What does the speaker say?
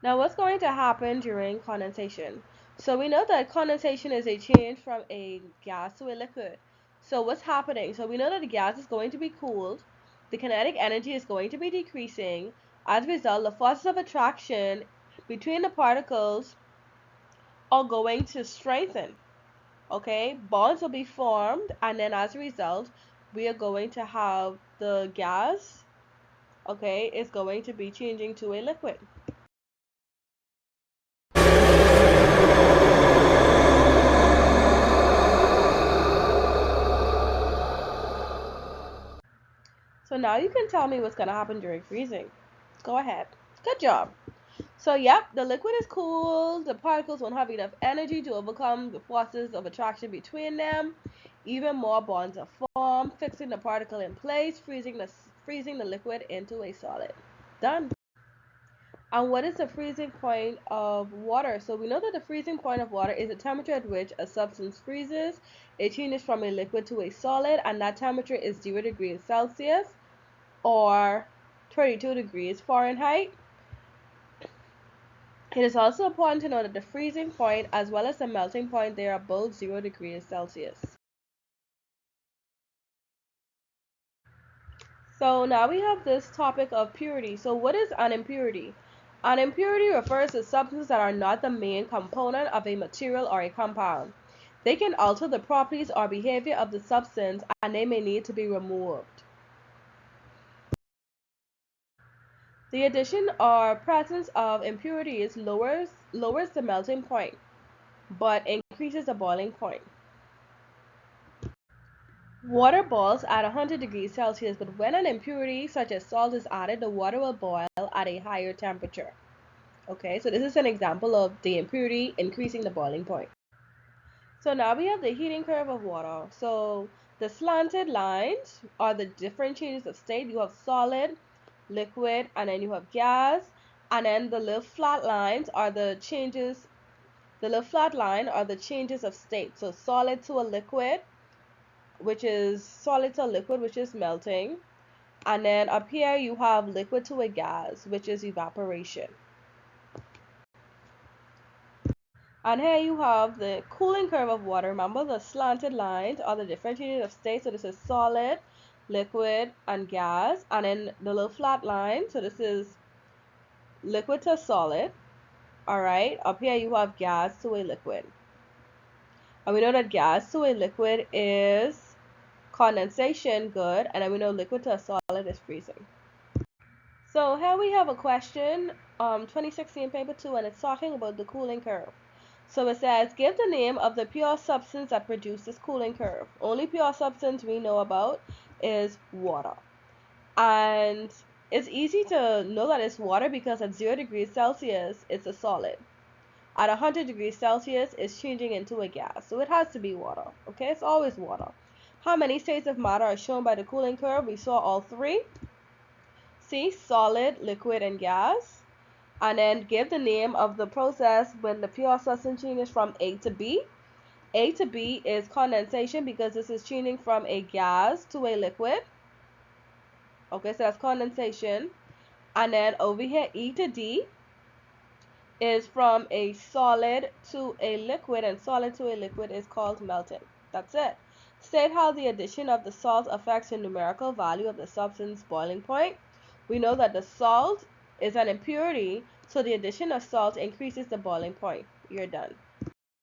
Now, what's going to happen during condensation? So we know that condensation is a change from a gas to a liquid. So what's happening? So we know that the gas is going to be cooled, the kinetic energy is going to be decreasing. As a result, the forces of attraction between the particles are going to strengthen. Okay, bonds will be formed, and then as a result, we are going to have the gas, okay, is going to be changing to a liquid. So now you can tell me what's going to happen during freezing. Go ahead. Good job. So, yep, the liquid is cooled. The particles won't have enough energy to overcome the forces of attraction between them. Even more bonds are formed, fixing the particle in place, freezing the liquid into a solid. Done. And what is the freezing point of water? So we know that the freezing point of water is the temperature at which a substance freezes. It changes from a liquid to a solid, and that temperature is 0 degrees Celsius or 32 degrees Fahrenheit. It is also important to know that the freezing point as well as the melting point, they are both 0 degrees Celsius. So now we have this topic of purity. So what is an impurity? An impurity refers to substances that are not the main component of a material or a compound. They can alter the properties or behavior of the substance, and they may need to be removed. The addition or presence of impurities lowers the melting point, but increases the boiling point. Water boils at 100 degrees Celsius, but when an impurity such as salt is added, the water will boil at a higher temperature. Okay, so this is an example of the impurity increasing the boiling point. So now we have the heating curve of water. So the slanted lines are the different changes of state. You have solid, liquid, and then you have gas. And then the little flat lines are the changes, the little flat line are the changes of state. So solid to a liquid, which is solid to liquid, which is melting. And then up here you have liquid to a gas, which is evaporation. And here you have the cooling curve of water. Remember, the slanted lines are the different changes of state. So this is solid, liquid, and gas. And then the little flat line, so this is liquid to solid. All right, up here you have gas to a liquid. And we know that gas to a liquid is condensation, good. And then we know liquid to a solid is freezing. So here we have a question, 2016 paper 2, and it's talking about the cooling curve. So it says, give the name of the pure substance that produces cooling curve. Only pure substance we know about is water. And it's easy to know that it's water because at 0 degrees Celsius, it's a solid. At 100 degrees Celsius, it's changing into a gas. So it has to be water. Okay, it's always water. How many states of matter are shown by the cooling curve? We saw all three. See, solid, liquid, and gas. And then give the name of the process when the pure substance changes from A to B. A to B is condensation because this is changing from a gas to a liquid. Okay, so that's condensation. And then over here, E to D is from a solid to a liquid, and solid to a liquid is called melting. That's it. State how the addition of the salt affects the numerical value of the substance boiling point. We know that the salt is an impurity, so the addition of salt increases the boiling point. You're done.